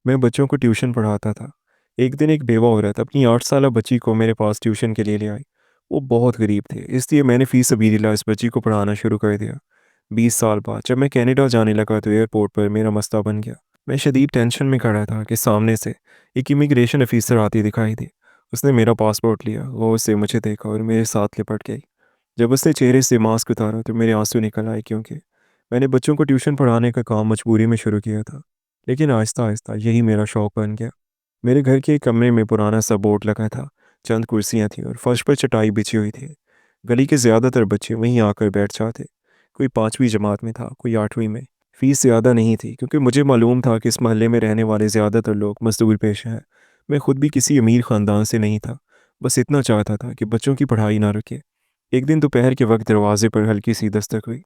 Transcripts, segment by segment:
मैं बच्चों को ट्यूशन पढ़ाता था। एक दिन एक बेवा औरत अपनी 8 साला बच्ची को मेरे पास ट्यूशन के लिए ले आई। वो बहुत गरीब थे, इसलिए मैंने फ़ी सबीलिल्लाह इस बच्ची को पढ़ाना शुरू कर दिया। 20 साल बाद जब मैं कनाडा जाने लगा तो एयरपोर्ट पर मेरा मसला बन गया। मैं शदीद टेंशन में खड़ा था कि सामने से एक इमिग्रेशन ऑफिसर आती दिखाई दी। उसने मेरा पासपोर्ट लिया, गौर से मुझे देखा और मेरे साथ लिपट गई। जब उसने चेहरे से मास्क उतारा तो मेरे आंसू निकल आए, क्योंकि मैंने बच्चों को ट्यूशन पढ़ाने का काम मजबूरी में शुरू किया था। लेकिन आहिस्ता आहिस्ता यही मेरा शौक बन गया। मेरे घर के एक कमरे में पुराना सा बोर्ड लगा था, चंद कुर्सियां थी और फर्श पर चटाई बिछी हुई थी। गली के ज़्यादातर बच्चे वहीं आकर बैठ जाते। कोई 5वीं जमात में था, कोई 8वीं में। फीस ज़्यादा नहीं थी, क्योंकि मुझे मालूम था कि इस मोहल्ले में रहने वाले ज़्यादातर लोग मजदूर पेशा हैं। मैं खुद भी किसी अमीर ख़ानदान से नहीं था। बस इतना चाहता था कि बच्चों की पढ़ाई ना रुके। एक दिन दोपहर के वक्त दरवाजे पर हल्की सी दस्तक हुई।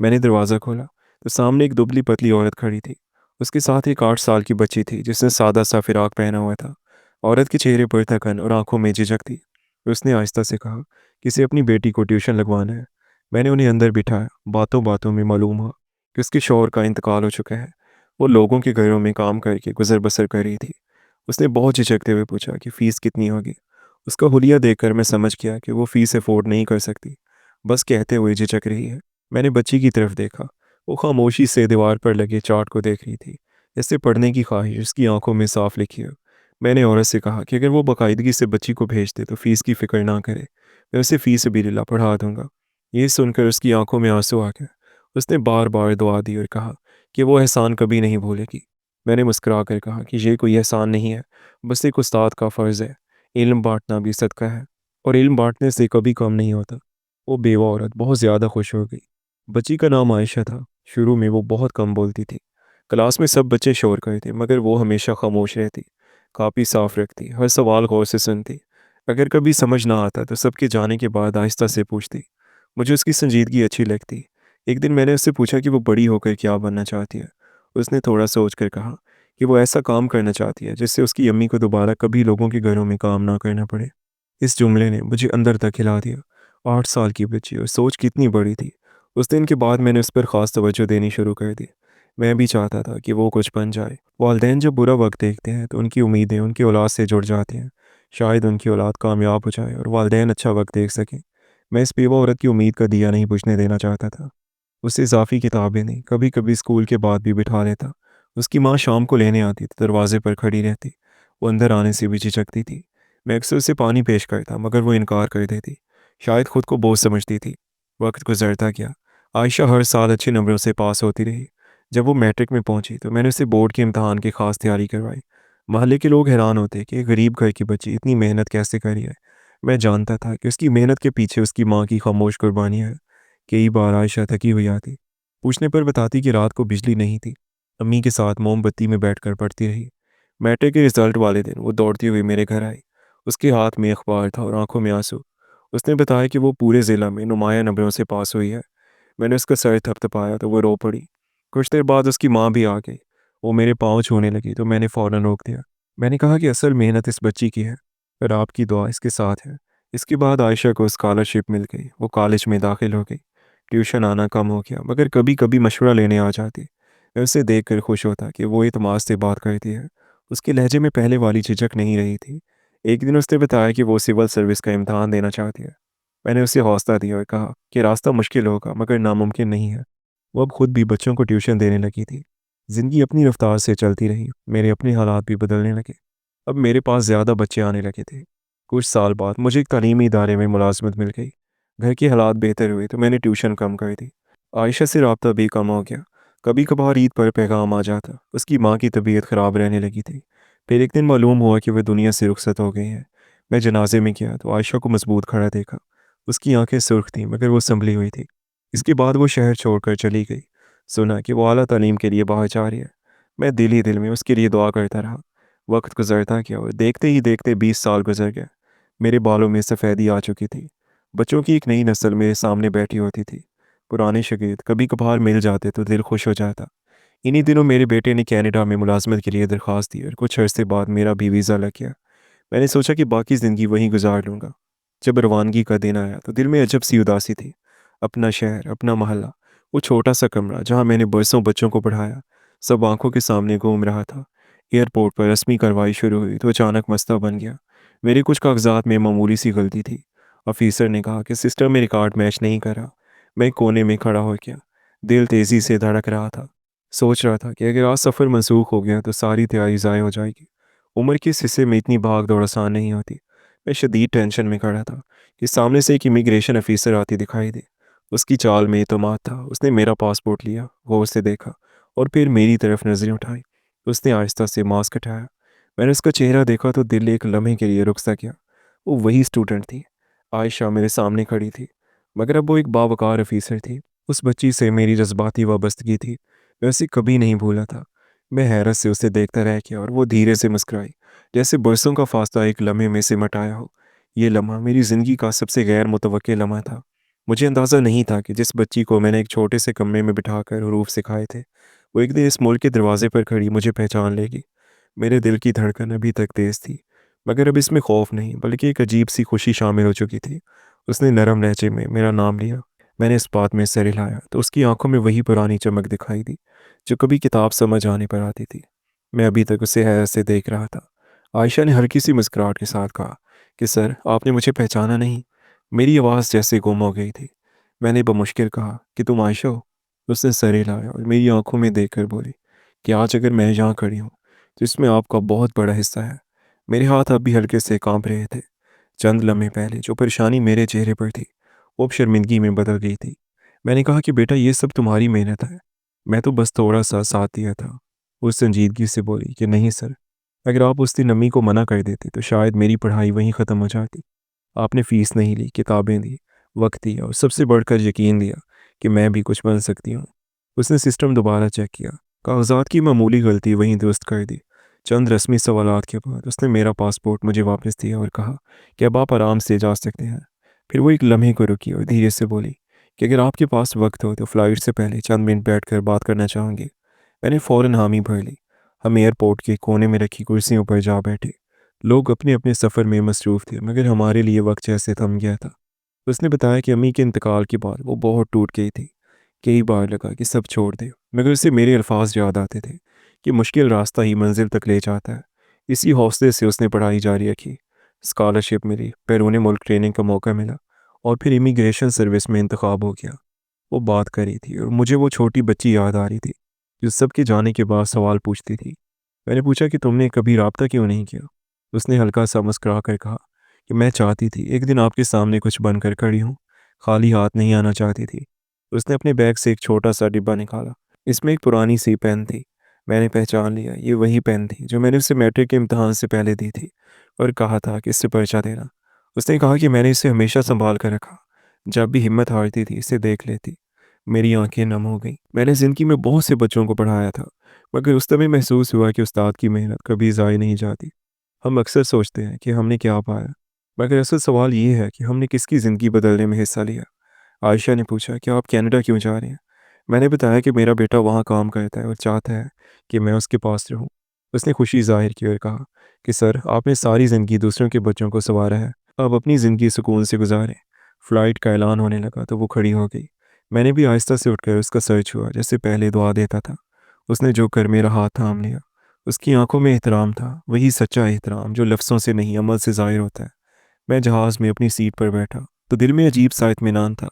मैंने दरवाज़ा खोला तो सामने एक दुबली पतली औरत खड़ी थी। उसके साथ एक 8 साल की बच्ची थी, जिसने सादा सा फिराक पहना हुआ था। औरत के चेहरे पर थकन और आंखों में झिझक थी। उसने आहिस्ता से कहा, किसी अपनी बेटी को ट्यूशन लगवाना है। मैंने उन्हें अंदर बिठाया। बातों बातों में मालूम हुआ कि उसके शौहर का इंतकाल हो चुका है। वो लोगों के घरों में काम करके गुजर बसर कर रही थी। उसने बहुत झिझकते हुए पूछा कि फ़ीस कितनी होगी। उसका हुलिया देखकर मैं समझ गया कि वो फ़ीस अफोर्ड नहीं कर सकती, बस कहते हुए झिझक रही है। मैंने बच्ची की तरफ देखा। वो खामोशी से दीवार पर लगे चार्ट को देख रही थी। इससे पढ़ने की ख्वाहिश उसकी आंखों में साफ लिखी हो। मैंने औरत से कहा कि अगर वो बाकायदगी से बच्ची को भेज दे तो फ़ीस की फ़िक्र ना करे, मैं उसे फ़ी सबीलिल्लाह पढ़ा दूंगा। ये सुनकर उसकी आंखों में आंसू आ गए। उसने बार बार दुआ दी और कहा कि वो एहसान कभी नहीं भूलेगी। मैंने मुस्कुरा कर कहा कि ये कोई एहसान नहीं है, बस एक उस्ताद का फ़र्ज़ है। इल्म बांटना भी सदका है, और इल्म बांटने से कभी कम नहीं होता। वो बेवा औरत बहुत ज़्यादा खुश हो गई। बच्ची का नाम आयशा था। शुरू में वो बहुत कम बोलती थी। क्लास में सब बच्चे शोर करते, मगर वो हमेशा खामोश रहती। काफ़ी साफ रखती, हर सवाल गौर से सुनती। अगर कभी समझ ना आता तो सबके जाने के बाद आहिस्ता से पूछती। मुझे उसकी संजीदगी अच्छी लगती। एक दिन मैंने उससे पूछा कि वो बड़ी होकर क्या बनना चाहती है। उसने थोड़ा सोच कर कहा कि वो ऐसा काम करना चाहती है जिससे उसकी अम्मी को दोबारा कभी लोगों के घरों में काम ना करना पड़े। इस जुमले ने मुझे अंदर तक हिला दिया। 8 साल की बच्ची, और सोच कितनी बड़ी थी। उस दिन के बाद मैंने उस पर ख़ास तवज्जो देनी शुरू कर दी। मैं भी चाहता था कि वो कुछ बन जाए। वालिदैन जब बुरा वक्त देखते हैं तो उनकी उम्मीदें उनकी औलाद से जुड़ जाती हैं। शायद उनकी औलाद कामयाब हो जाए और वालिदैन अच्छा वक्त देख सकें। मैं इस बेवा औरत की उम्मीद का दिया नहीं बुझने देना चाहता था। उसे इजाफ़ी किताबें नहीं, कभी कभी स्कूल के बाद भी बिठा लेता। उसकी माँ शाम को लेने आती तो दरवाजे पर खड़ी रहती। वो अंदर आने से भी झिझकती थी। मैं अक्सर उसे पानी पेश करता, मगर वो इनकार कर देती। शायद खुद को बोझ समझती थी। वक्त गुजरता गया। आयशा हर साल अच्छे नंबरों से पास होती रही। जब वो मैट्रिक में पहुंची तो मैंने उसे बोर्ड के इम्तहान की खास तैयारी करवाई। मोहल्ले के लोग हैरान होते कि एक गरीब घर की बच्ची इतनी मेहनत कैसे करी है। मैं जानता था कि उसकी मेहनत के पीछे उसकी माँ की खामोश कुर्बानी है। कई बार आयशा थकी हुई आती। पूछने पर बताती कि रात को बिजली नहीं थी। अम्मी के साथ मोमबत्ती में बैठकर पढ़ती रही। मैट्रिक के रिजल्ट वाले दिन वो दौड़ती हुई मेरे घर आई। उसके हाथ में अखबार था और आंखों में आंसू। उसने बताया कि वो पूरे ज़िला में नुमाया नंबरों से पास हुई है। मैंने उसका सर थपथपाया तो वो रो पड़ी। कुछ देर बाद उसकी माँ भी आ गई। वो मेरे पाँव छूने लगी तो मैंने फ़ौरन रोक दिया। मैंने कहा कि असल मेहनत इस बच्ची की है, और आपकी दुआ इसके साथ है। इसके बाद आयशा को स्कॉलरशिप मिल गई। वो कॉलेज में दाखिल हो गई। ट्यूशन आना कम हो गया, मगर कभी कभी मशवरा लेने आ जाती। मैं उसे देख कर खुश होता कि वो इत्मीनान से बात करती है। उसके लहजे में पहले वाली झिझक नहीं रही थी। एक दिन उसने बताया कि वो सिविल सर्विस का इम्तहान देना चाहती है। मैंने उसे हौसला दिया और कहा कि रास्ता मुश्किल होगा, मगर नामुमकिन नहीं है। वो अब खुद भी बच्चों को ट्यूशन देने लगी थी। ज़िंदगी अपनी रफ्तार से चलती रही। मेरे अपने हालात भी बदलने लगे। अब मेरे पास ज़्यादा बच्चे आने लगे थे। कुछ साल बाद मुझे एक तालीमी इदारे में मुलाजमत मिल गई। घर के हालात बेहतर हुए तो मैंने ट्यूशन कम कर दी। आयशा से रब्ता भी कम हो गया। कभी कभार ईद पर पैगाम आ जाता। उसकी माँ की तबीयत ख़राब रहने लगी थी। फिर एक दिन मालूम हुआ कि वह दुनिया से रुखसत हो गई हैं। मैं जनाजे में गया तो आयशा को मजबूत खड़ा देखा। उसकी आंखें सुर्ख थीं, मगर वो संभली हुई थी। इसके बाद वो शहर छोड़कर चली गई। सुना कि वो आला तालीम के लिए बाहर जा रही है। मैं दिल ही दिल में उसके लिए दुआ करता रहा। वक्त गुजरता गया और देखते ही देखते 20 साल गुजर गए। मेरे बालों में सफ़ेदी आ चुकी थी। बच्चों की एक नई नस्ल मेरे सामने बैठी होती थी। पुराने शागिर्द कभी कभार मिल जाते तो दिल खुश हो जाता। इन्हीं दिनों मेरे बेटे ने कनाडा में मुलाजमत के लिए दरख्वास्त दी और कुछ अरसे बाद मेरा भी वीज़ा लग गया। मैंने सोचा कि बाकी ज़िंदगी वहीं गुजार लूँगा। जब रवानगी का दिन आया तो दिल में अजब सी उदासी थी। अपना शहर, अपना मोहल्ला, वो छोटा सा कमरा जहाँ मैंने बरसों बच्चों को पढ़ाया, सब आंखों के सामने घूम रहा था। एयरपोर्ट पर रस्मी कार्रवाई शुरू हुई तो अचानक मसला बन गया। मेरे कुछ कागजात में मामूली सी गलती थी। ऑफिसर ने कहा कि सिस्टम में रिकॉर्ड मैच नहीं कर रहा। मैं कोने में खड़ा हो गया। दिल तेज़ी से धड़क रहा था। सोच रहा था कि अगर आज सफ़र मनसूख हो गया तो सारी तैयारी ज़ाय हो जाएगी। उम्र के इस हिस्से में इतनी भाग दौड़ आसान नहीं होती। मैं शदीद टेंशन में खड़ा था कि सामने से एक इमिग्रेशन अफिसर आती दिखाई दे। उसकी चाल में एतमाद था। उसने मेरा पासपोर्ट लिया, गौर से देखा और फिर मेरी तरफ नज़रें उठाई। उसने आहिस्ता से मास्क हटाया। मैंने उसका चेहरा देखा तो दिल एक लम्हे के लिए रुक सा गया। वो वही स्टूडेंट थी। आयशा मेरे सामने खड़ी थी, मगर अब वो एक बावकार अफीसर थी। उस बच्ची से मेरी जज्बाती वाबस्तगी थी, मैं उसे कभी नहीं भूला था। मैं हैरत से उसे देखता रह गया और वो धीरे से मुस्कुराई, जैसे बरसों का फासला एक लम्हे में सिमट आया हो। ये लम्हा मेरी ज़िंदगी का सबसे गैर मुतवक्के लम्हा था। मुझे अंदाज़ा नहीं था कि जिस बच्ची को मैंने एक छोटे से कमरे में बिठाकर हरूफ सिखाए थे, वो एक दिन इस मुल्क के दरवाजे पर खड़ी मुझे पहचान लेगी। मेरे दिल की धड़कन अभी तक तेज़ थी, मगर अब इसमें खौफ नहीं बल्कि एक अजीब सी खुशी शामिल हो चुकी थी। उसने नरम लहजे में मेरा नाम लिया। मैंने इस बात में सिर हिलाया तो उसकी आंखों में वही पुरानी चमक दिखाई दी जो कभी किताब समझ आने पर आती थी। मैं अभी तक उसे हैरत से देख रहा था। आयशा ने हल्की सी मुस्कुराहट के साथ कहा कि सर, आपने मुझे पहचाना नहीं। मेरी आवाज़ जैसे गुम हो गई थी। मैंने बमुश्किल कहा कि तुम आयशा हो। उसने सर हिलाया और मेरी आंखों में देखकर बोली कि आज अगर मैं यहाँ खड़ी हूँ तो इसमें आपका बहुत बड़ा हिस्सा है। मेरे हाथ अब भी हल्के से कांप रहे थे। चंद लम्हे पहले जो परेशानी मेरे चेहरे पर थी, वो अब शर्मिंदगी में बदल गई थी। मैंने कहा कि बेटा, ये सब तुम्हारी मेहनत है, मैं तो बस थोड़ा सा साथ दिया था। वो संजीदगी से बोली कि नहीं सर, अगर आप उस दिन अम्मी को मना कर देते तो शायद मेरी पढ़ाई वहीं ख़त्म हो जाती। आपने फ़ीस नहीं ली, किताबें दी, वक्त दिया और सबसे बढ़कर यकीन दिया कि मैं भी कुछ बन सकती हूँ। उसने सिस्टम दोबारा चेक किया, कागजात की मामूली गलती वहीं दुरुस्त कर दी। चंद रस्मी सवालात के बाद उसने मेरा पासपोर्ट मुझे वापस दिया और कहा कि अब आप आराम से जा सकते हैं। फिर वो एक लम्हे को रुकी और धीरे से बोली कि अगर आपके पास वक्त हो तो फ़्लाइट से पहले चंद मिनट बैठकर बात करना चाहूँगी। मैंने फ़ौरन हामी भर ली। हम एयरपोर्ट के कोने में रखी कुर्सियों पर जा बैठे। लोग अपने अपने सफ़र में मसरूफ़ थे, मगर हमारे लिए वक्त जैसे थम गया था। उसने बताया कि अम्मी के इंतकाल के बाद वो बहुत टूट गई थी। कई बार लगा कि सब छोड़ दे, मगर उसे मेरे अल्फाज याद आते थे कि मुश्किल रास्ता ही मंजिल तक ले जाता है। इसी हौसले से उसने पढ़ाई जारी रखी। स्कॉलरशिप मिली, बैरून मुल्क ट्रेनिंग का मौका मिला और फिर इमिग्रेशन सर्विस में इंतखाब हो गया। वो बात कर रही थी और मुझे वो छोटी बच्ची याद आ रही थी जो सबके जाने के बाद सवाल पूछती थी। मैंने पूछा कि तुमने कभी राब्ता क्यों नहीं किया। उसने हल्का सा मुस्कुरा कर कहा कि मैं चाहती थी एक दिन आपके सामने कुछ बनकर खड़ी हूँ, खाली हाथ नहीं आना चाहती थी। उसने अपने बैग से एक छोटा सा डिब्बा निकाला। इसमें एक पुरानी सी पेन थी। मैंने पहचान लिया, ये वही पेन थी जो मैंने उसे मैट्रिक के इम्तहान से पहले दी थी और कहा था कि इससे पर्चा देना। उसने कहा कि मैंने इसे हमेशा संभाल कर रखा। जब भी हिम्मत हारती थी इसे देख लेती। मेरी आंखें नम हो गईं। मैंने ज़िंदगी में बहुत से बच्चों को पढ़ाया था, मगर उस समय महसूस हुआ कि उस्ताद की मेहनत कभी ज़ाय नहीं जाती। हम अक्सर सोचते हैं कि हमने क्या पाया, मगर असल सवाल ये है कि हमने किसकी ज़िंदगी बदलने में हिस्सा लिया। आयशा ने पूछा कि आप कनाडा क्यों जा रहे हैं। मैंने बताया कि मेरा बेटा वहाँ काम करता है और चाहता है कि मैं उसके पास रहूँ। उसने खुशी जाहिर की और कहा कि सर, आपने सारी ज़िंदगी दूसरों के बच्चों को संवारा है, अब अपनी ज़िंदगी सुकून से गुजारें। फ़्लाइट का ऐलान होने लगा तो वो खड़ी हो गई। मैंने भी आहिस्ता से उठकर उसका सर छुआ जैसे पहले दुआ देता था। उसने झुक कर मेरा हाथ थाम लिया। उसकी आंखों में एहतराम था, वही सच्चा एहतराम जो लफ्ज़ों से नहीं अमल से ज़ाहिर होता है। मैं जहाज़ में अपनी सीट पर बैठा तो दिल में अजीब सा इत्मीनान था।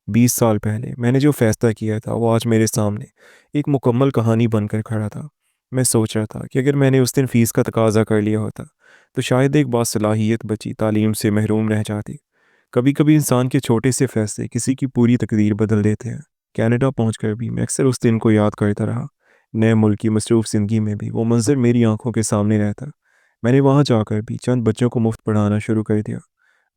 20 साल पहले मैंने जो फ़ैसला किया था वो आज मेरे सामने एक मुकम्मल कहानी बनकर खड़ा था। मैं सोच रहा था कि अगर मैंने उस दिन फ़ीस का तकाज़ा कर लिया होता तो शायद एक बासलाहियत बच्ची तालीम से महरूम रह जाती। कभी कभी इंसान के छोटे से फ़ैसले किसी की पूरी तकदीर बदल देते हैं। कनाडा पहुंचकर भी मैं अक्सर उस दिन को याद करता रहा। नए मुल्क की मसरूफ़ ज़िंदगी में भी वो मंज़र मेरी आंखों के सामने रहता। मैंने वहाँ जाकर भी चंद बच्चों को मुफ्त पढ़ाना शुरू कर दिया।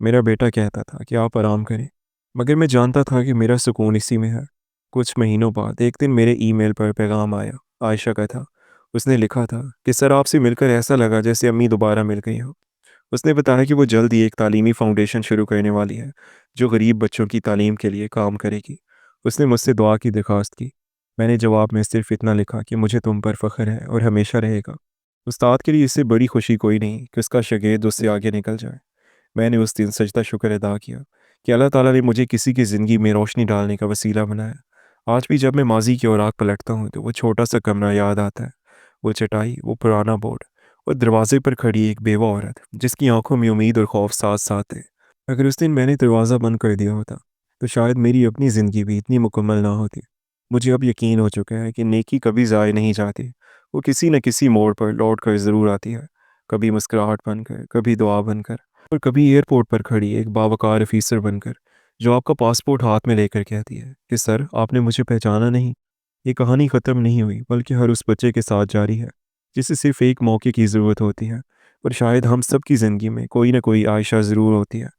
मेरा बेटा कहता था कि आप आराम करें, मगर मैं जानता था कि मेरा सुकून इसी में है। कुछ महीनों बाद एक दिन मेरे ईमेल पर पैगाम आया। आयशा का था। उसने लिखा था कि सर, आपसे मिलकर ऐसा लगा जैसे अम्मी दोबारा मिल गई हो। उसने बताया कि वो जल्द ही एक तालीमी फ़ाउंडेशन शुरू करने वाली है जो गरीब बच्चों की तालीम के लिए काम करेगी। उसने मुझसे दुआ की दरख्वास्त की। मैंने जवाब में सिर्फ इतना लिखा कि मुझे तुम पर फ़ख्र है और हमेशा रहेगा। उस्ताद के लिए इससे बड़ी खुशी कोई नहीं कि उसका शागिर्द उससे आगे निकल जाए। मैंने उस दिन सजदा शुक्र अदा किया कि अल्लाह ताला ने मुझे किसी की ज़िंदगी में रोशनी डालने का वसीला बनाया। आज भी जब मैं माजी की ओर आँख पलटता हूँ तो वो छोटा सा कमरा याद आता है। वो चटाई, वो पुराना बोर्ड और दरवाजे पर खड़ी एक बेवा औरत जिसकी आंखों में उम्मीद और खौफ साथ साथ थे। अगर उस दिन मैंने दरवाज़ा बंद कर दिया होता तो शायद मेरी अपनी ज़िंदगी भी इतनी मुकम्मल ना होती। मुझे अब यकीन हो चुका है कि नेकी कभी ज़ाय नहीं जाती। वो किसी न किसी मोड़ पर लौट कर ज़रूर आती है। कभी मुस्कुराहट बनकर, कभी दुआ बनकर और कभी एयरपोर्ट पर खड़ी एक बावकार अफीसर बनकर जो आपका पासपोर्ट हाथ में लेकर कहती है कि सर आपने मुझे पहचाना नहीं। ये कहानी ख़त्म नहीं हुई बल्कि हर उस बच्चे के साथ जारी है जिसे सिर्फ एक मौके की ज़रूरत होती है। और शायद हम सब की ज़िंदगी में कोई ना कोई आयशा ज़रूर होती है,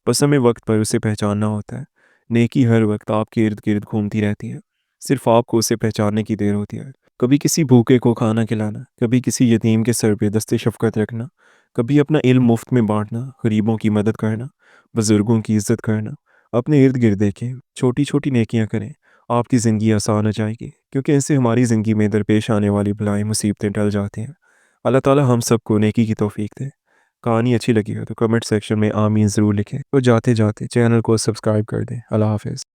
बस हमें वक्त पर उसे पहचानना होता है। नेकी हर वक्त आपके इर्द गिर्द घूमती रहती है, सिर्फ आपको उसे पहचानने की देर होती है। कभी किसी भूखे को खाना खिलाना, कभी किसी यतीम के सर पे दस्ते शफ़क़त रखना, कभी अपना इल्म मुफ्त में बांटना, गरीबों की मदद करना, बुज़ुर्गों की इज़्ज़त करना। अपने इर्द गिर्द देखें, छोटी छोटी नेकियां करें, आपकी ज़िंदगी आसान हो जाएगी क्योंकि इससे हमारी ज़िंदगी में दरपेश आने वाली बलाएं मुसीबतें टल जाती हैं। अल्लाह ताला हम सबको नेकी की तौफीक दे। कहानी अच्छी लगी हो तो कमेंट सेक्शन में आमीन ज़रूर लिखें और जाते जाते चैनल को सब्सक्राइब कर दें। अल्लाह हाफ़िज़।